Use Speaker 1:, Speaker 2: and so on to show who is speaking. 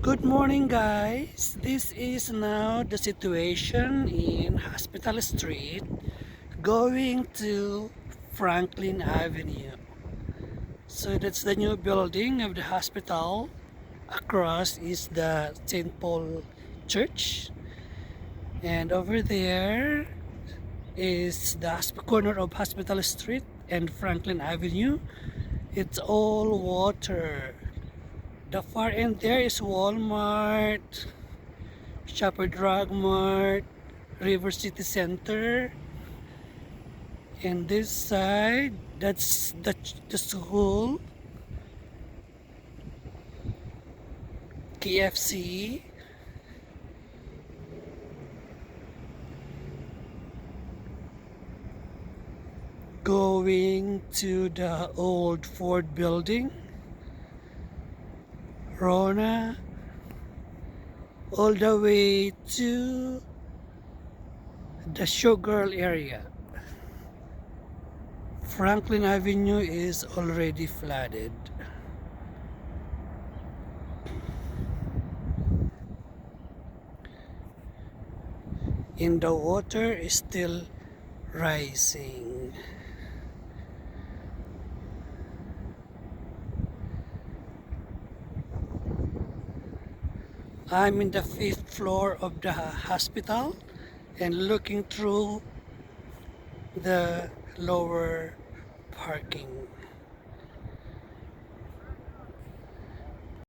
Speaker 1: Good morning, guys. This is now the situation in Hospital Street going to Franklin Avenue. So that's the new building of the hospital. Across is the St. Paul Church. And over there is the corner of Hospital Street and Franklin Avenue. It's all water. The far end there is Walmart, Shopper Drug Mart, River City Center. And this side, that's the school, KFC. Going to the old Ford building, Rona, all the way to the Showgirl area. Franklin Avenue is already flooded. And the water is still rising. I'm in the 5th floor of the hospital and looking through the lower parking.